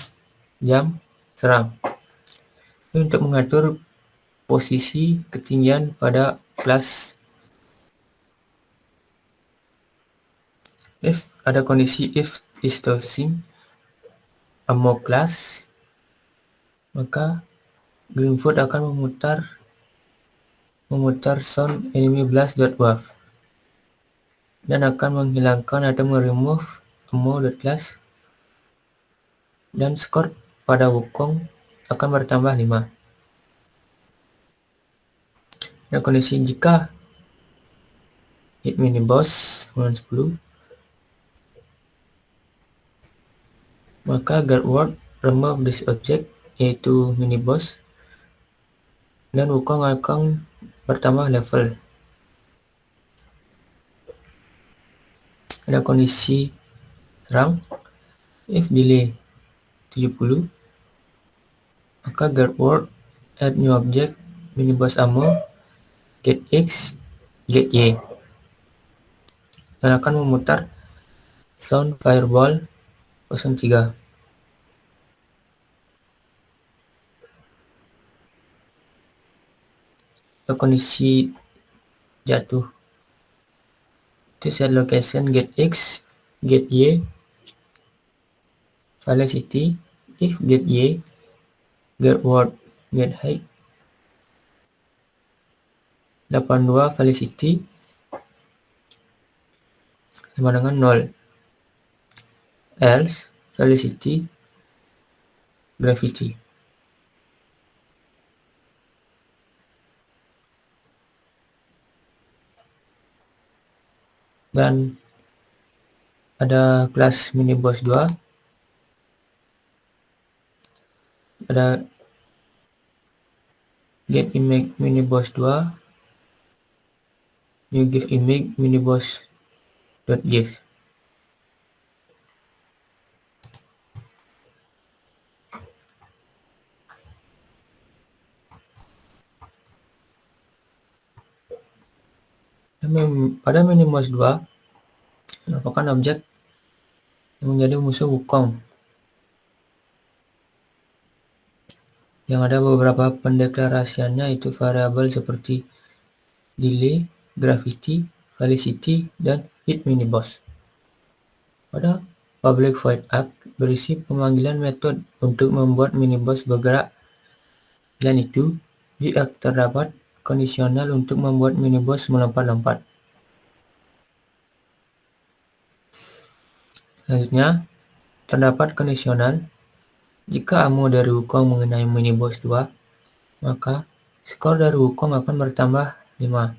Speaker 3: jam serang. Ini untuk mengatur posisi ketinggian pada kelas. If ada kondisi if is tossing ammo class, maka Greenfoot akan memutar sound enemy blast.wav dan akan menghilangkan atau meremove ammo.class, dan skor pada Wukong akan bertambah 5. Ada kondisi jika hit miniboss 10, maka guard word remove this object yaitu miniboss, dan Wukong akan bertambah level. Ada kondisi serang if delay 70, maka get word, add new object, minibus ammo, get X, get Y, dan akan memutar sound fireball 03. Kondisi jatuh to set location get X, get Y, velocity, if get Y, get word, get height, 82 velocity sama dengan 0, else velocity gravity. Dan ada kelas minibus 2, ada get image minibus 2, new give image minibus dot give. Pada minibus 2 merupakan objek yang menjadi musuh Wukong, yang ada beberapa pendeklarasiannya, yaitu variabel seperti delay, gravity, velocity, dan hit minibus. Pada public void arg berisi pemanggilan metode untuk membuat minibus bergerak, dan itu jika terdapat kondisional untuk membuat minibus melompat-lompat. Selanjutnya, terdapat kondisional jika ammo dari Wukong mengenai minibus 2, maka skor dari Wukong akan bertambah 5.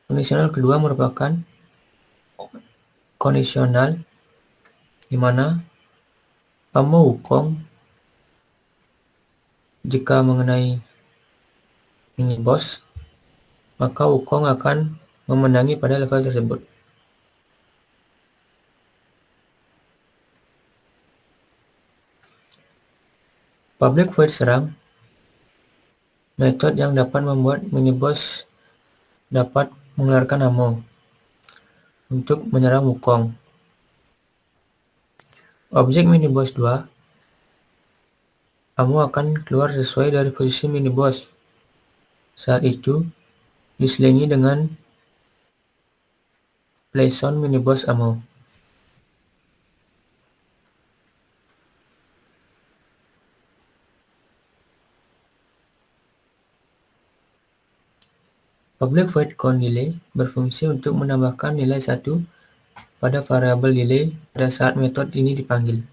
Speaker 3: Kondisional kedua merupakan kondisional di mana ammo Wukong jika mengenai minibus, maka Wukong akan memenangi pada level tersebut. Public void serang, metode yang dapat membuat minibus dapat mengeluarkan ammo untuk menyerang Wukong. Objek minibus 2, ammo akan keluar sesuai dari posisi minibus. Saat itu diselingi dengan place on minibus ammo. Public void count delay berfungsi untuk menambahkan nilai 1 pada variabel delay pada saat metode ini dipanggil.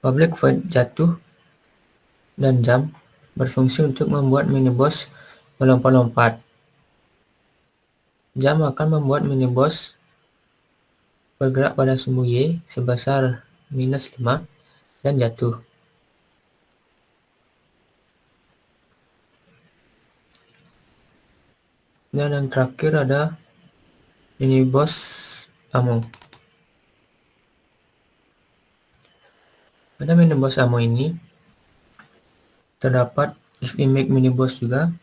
Speaker 3: Public void jatuh dan jump berfungsi untuk membuat minibus melompat-lompat. Jump akan membuat minibus bergerak pada sumbu Y sebesar -5 dan jatuh. Dan yang terakhir ada minibus ammo. Pada minibus ammo ini terdapat if image minibus juga,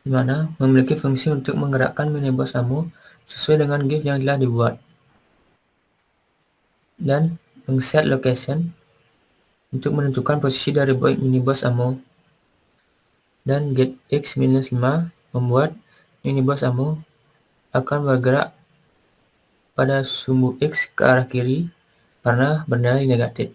Speaker 3: di mana memiliki fungsi untuk menggerakkan minibus ammo sesuai dengan GIF yang telah dibuat, dan mengset location untuk menentukan posisi dari minibus ammo, dan get X-5 membuat minibus ammo akan bergerak pada sumbu X ke arah kiri karena bernilai negatif.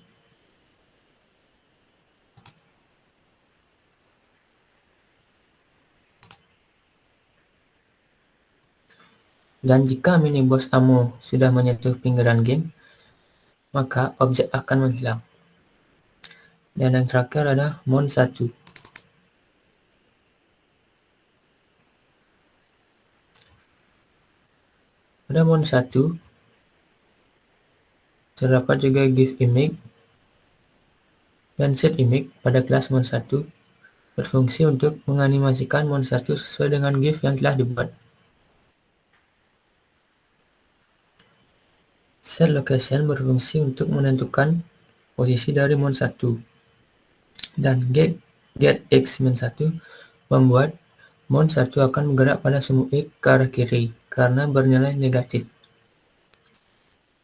Speaker 3: Dan jika minibus ammo sudah menyentuh pinggiran game, maka objek akan menghilang. Dan yang terakhir ada Mon 1. Pada Mon 1 terdapat juga give image dan set image pada kelas Mon 1 berfungsi untuk menganimasikan Mon 1 sesuai dengan GIF yang telah dibuat. setLocation berfungsi untuk menentukan posisi dari mon1, dan getX-1 membuat mon1 akan bergerak pada sumbu X ke arah kiri karena bernilai negatif.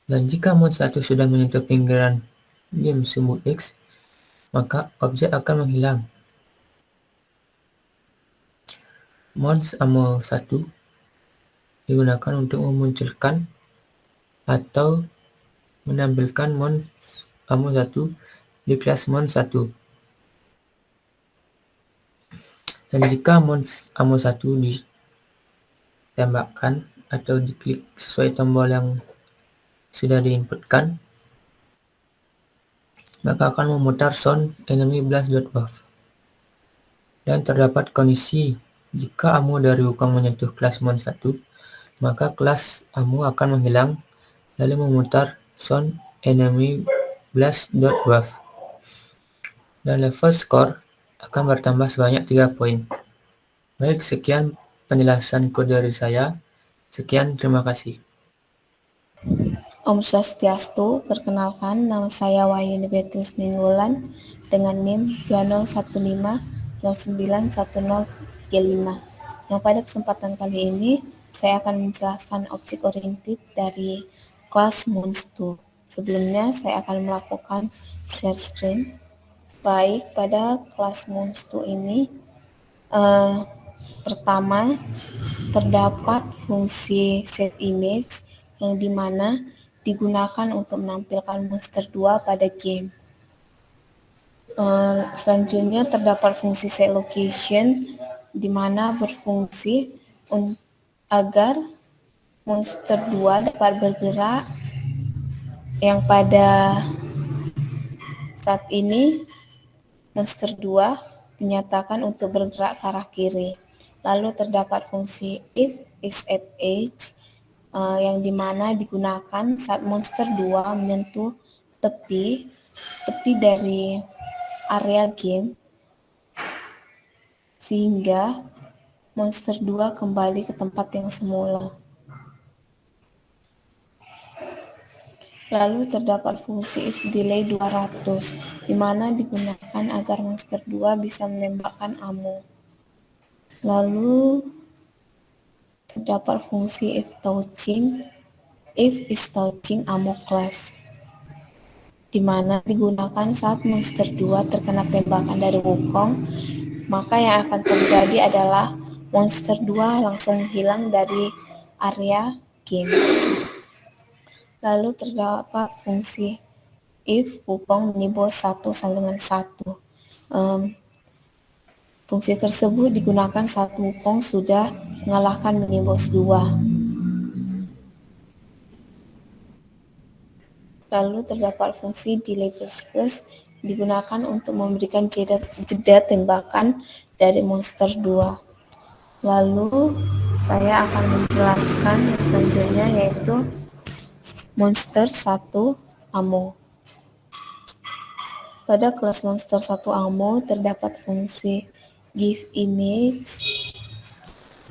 Speaker 3: Dan jika mon1 sudah menyentuh pinggiran game sumbu X, maka objek akan menghilang. Mons Ammo 1 digunakan untuk memunculkan atau menampilkan Mons Ammo 1 di kelas Mons 1. Dan jika Mons Ammo 1 ditembakkan atau diklik sesuai tombol yang sudah diinputkan, maka akan memutar sound enemy blast.wav. Dan terdapat kondisi jika ammo dari Wukong menyentuh kelas Mons 1, maka kelas ammo akan menghilang lalu memutar sound enemy blast.wav. Dan level score akan bertambah sebanyak 3 poin. Baik, sekian penjelasan kode dari saya. Sekian, terima kasih.
Speaker 4: Om Swastiastu, perkenalkan nama saya Wahyuni Beatrice Ninggolan dengan NIM 2015091035. Yang pada kesempatan kali ini saya akan menjelaskan objek oriented dari kelas Mons2. Sebelumnya saya akan melakukan share screen. Baik, pada kelas Mons2 ini pertama terdapat fungsi set image yang dimana digunakan untuk menampilkan monster 2 pada game. Selanjutnya terdapat fungsi set location di mana berfungsi agar monster 2 dapat bergerak, yang pada saat ini monster 2 dinyatakan untuk bergerak ke arah kiri. Lalu terdapat fungsi if is at edge yang dimana digunakan saat monster 2 menyentuh tepi dari area game sehingga monster 2 kembali ke tempat yang semula. Lalu terdapat fungsi if delay 200 di mana digunakan agar monster 2 bisa menembakkan ammo. Lalu terdapat fungsi if is touching ammo class di mana digunakan saat monster 2 terkena tembakan dari Wukong, maka yang akan terjadi adalah monster 2 langsung hilang dari area game. Lalu terdapat fungsi if Wukong miniboss 1/1. Fungsi tersebut digunakan saat Wukong sudah mengalahkan miniboss 2. Lalu terdapat fungsi delay plus digunakan untuk memberikan jeda tembakan dari monster 2. Lalu saya akan menjelaskan yang selanjutnya yaitu monster 1 ammo. Pada kelas monster 1 ammo terdapat fungsi give image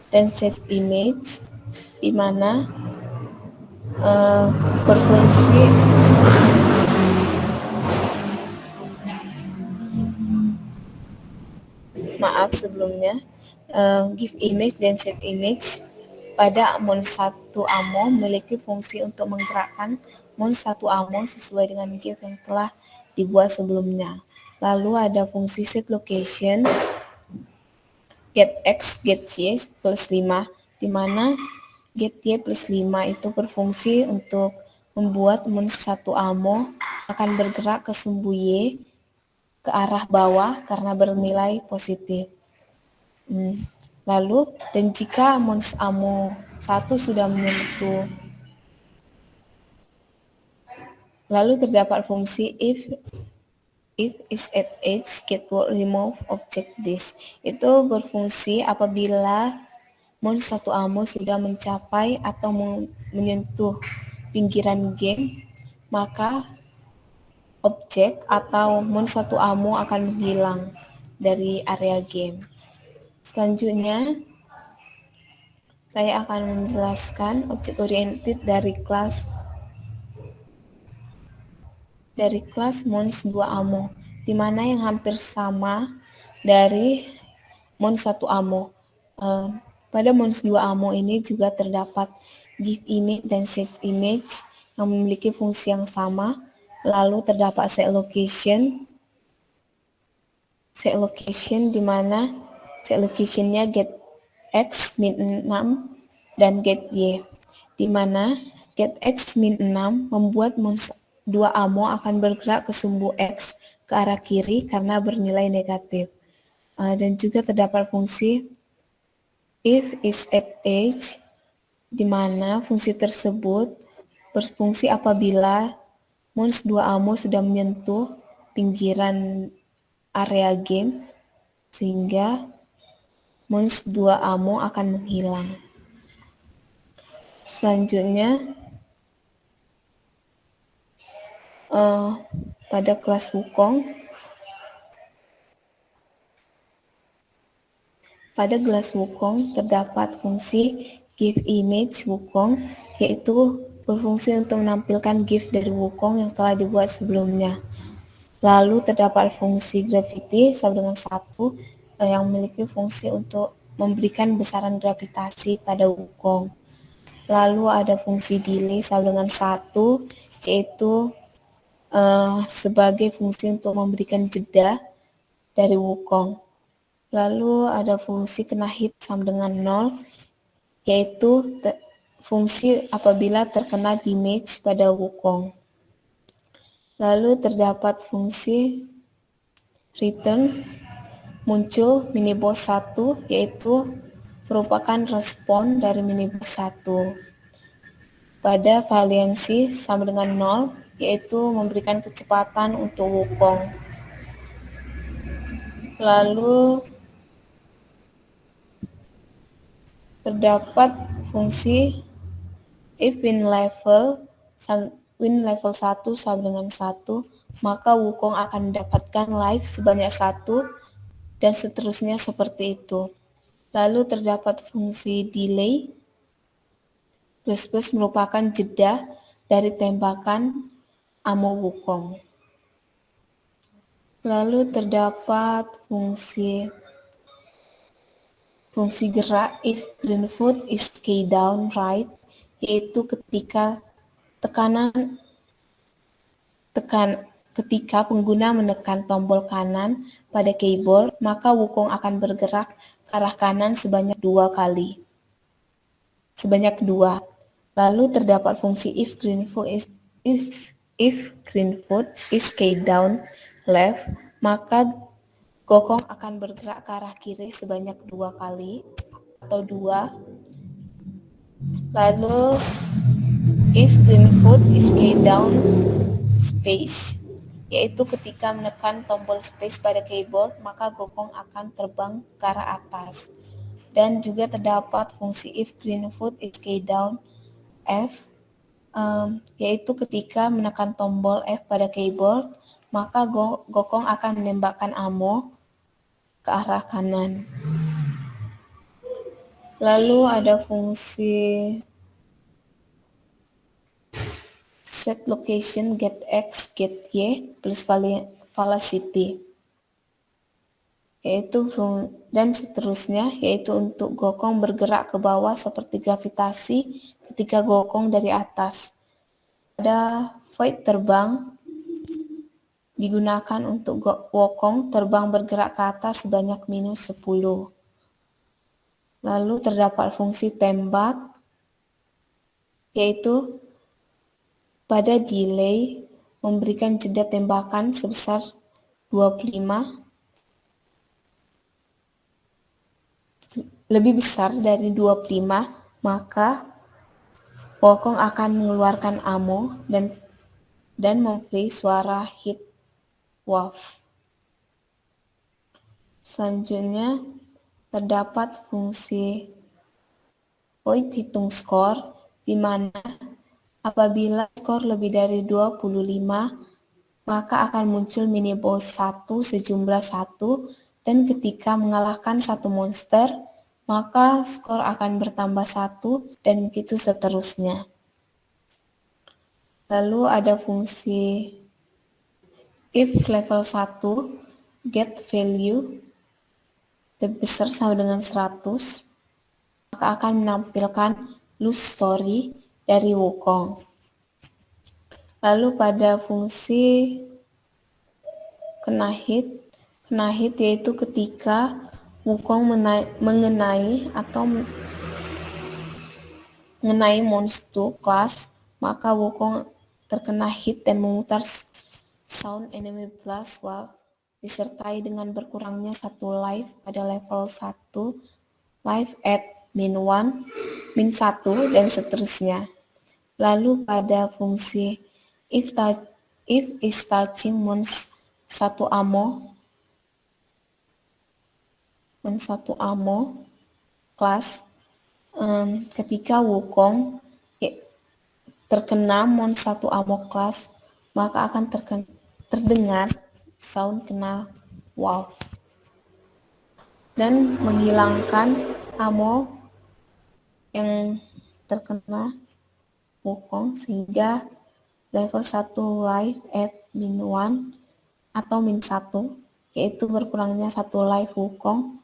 Speaker 4: dan set image di mana berfungsi give image dan set image pada Mon 1 ammo memiliki fungsi untuk menggerakkan Mon 1 ammo sesuai dengan game yang telah dibuat sebelumnya. Lalu ada fungsi set location getX getY plus 5 di mana getY plus 5 itu berfungsi untuk membuat Mon 1 ammo akan bergerak ke sumbu Y ke arah bawah karena bernilai positif. Lalu, dan jika Mons Ammo 1 sudah menyentuh, lalu terdapat fungsi if is at edge get will remove object disk. Itu berfungsi apabila Mons 1 ammo sudah mencapai atau menyentuh pinggiran game, maka objek atau Mons 1 ammo akan menghilang dari area game. Selanjutnya, saya akan menjelaskan objek oriented dari kelas dari kelas mons2amo, di mana yang hampir sama dari mons1amo. Pada mons2amo ini juga terdapat give image dan set image yang memiliki fungsi yang sama. Lalu terdapat set location di mana set locationnya get x min 6 dan get y, di mana get x min 6 membuat mons2amo akan bergerak ke sumbu x ke arah kiri karena bernilai negatif. Dan juga terdapat fungsi if is at age, di mana fungsi tersebut berfungsi apabila mons2amo sudah menyentuh pinggiran area game, sehingga mons2amo akan menghilang. Selanjutnya, pada kelas Wukong, terdapat fungsi give image Wukong, yaitu berfungsi untuk menampilkan GIF dari Wukong yang telah dibuat sebelumnya. Lalu terdapat fungsi gravity sama dengan 1 yang memiliki fungsi untuk memberikan besaran gravitasi pada Wukong. Lalu ada fungsi delay sama dengan 1, yaitu sebagai fungsi untuk memberikan jeda dari Wukong. Lalu ada fungsi kena hit sama dengan 0, yaitu fungsi apabila terkena damage pada Wukong. Lalu terdapat fungsi return muncul miniboss 1, yaitu merupakan respon dari miniboss 1. Pada valiansi sama dengan 0, yaitu memberikan kecepatan untuk Wukong. Lalu terdapat fungsi if win level 1 sama dengan 1, maka Wukong akan mendapatkan life sebanyak 1 dan seterusnya seperti itu. Lalu terdapat fungsi delay plus merupakan jeda dari tembakan ammo Wukong. Lalu terdapat fungsi gerak if Greenfoot is key down right, yaitu ketika ketika pengguna menekan tombol kanan pada keyboard, maka Wukong akan bergerak ke arah kanan sebanyak 2 kali. Lalu terdapat fungsi if Greenfoot is key down left, maka Gokong akan bergerak ke arah kiri sebanyak 2 kali atau 2. Lalu if Greenfoot is key down space, yaitu ketika menekan tombol space pada keyboard, maka Gokong akan terbang ke arah atas. Dan juga terdapat fungsi if Greenfoot is key down F, yaitu ketika menekan tombol F pada keyboard, maka Gokong akan menembakkan ammo ke arah kanan. Lalu ada fungsi set location get X get Y plus velocity, yaitu dan seterusnya, yaitu untuk Gokong bergerak ke bawah seperti gravitasi ketika Gokong dari atas. Ada void terbang digunakan untuk Gokong terbang bergerak ke atas sebanyak minus 10. Lalu terdapat fungsi tembak, yaitu pada delay memberikan jeda tembakan sebesar 25, lebih besar dari 25, maka Gokong akan mengeluarkan ammo dan memberi suara hit wave. Selanjutnya terdapat fungsi void hitung skor, di mana apabila skor lebih dari 25, maka akan muncul mini boss 1 sejumlah 1, dan ketika mengalahkan satu monster, maka skor akan bertambah 1, dan begitu seterusnya. Lalu ada fungsi if level 1 get value besar sama dengan 100, maka akan menampilkan lose story dari Wukong. Lalu pada fungsi kena hit yaitu ketika Wukong mengenai monster kelas, maka Wukong terkena hit dan memutar sound enemy blast while disertai dengan berkurangnya 1 life pada level 1, life at -1, -1, dan seterusnya. Lalu pada fungsi if is touching mons 1 ammo kelas, ketika Wukong terkena mon 1 ammo kelas, maka akan terdengar sound kena wow dan menghilangkan ammo yang terkena Wukong sehingga level 1 life at -1 atau -1, yaitu berkurangnya 1 life Wukong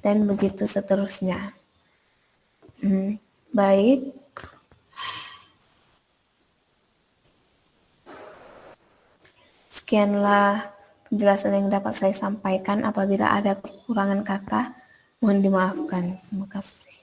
Speaker 4: dan begitu seterusnya. Baik. Sekianlah penjelasan yang dapat saya sampaikan. Apabila ada kekurangan kata, mohon dimaafkan. Terima kasih.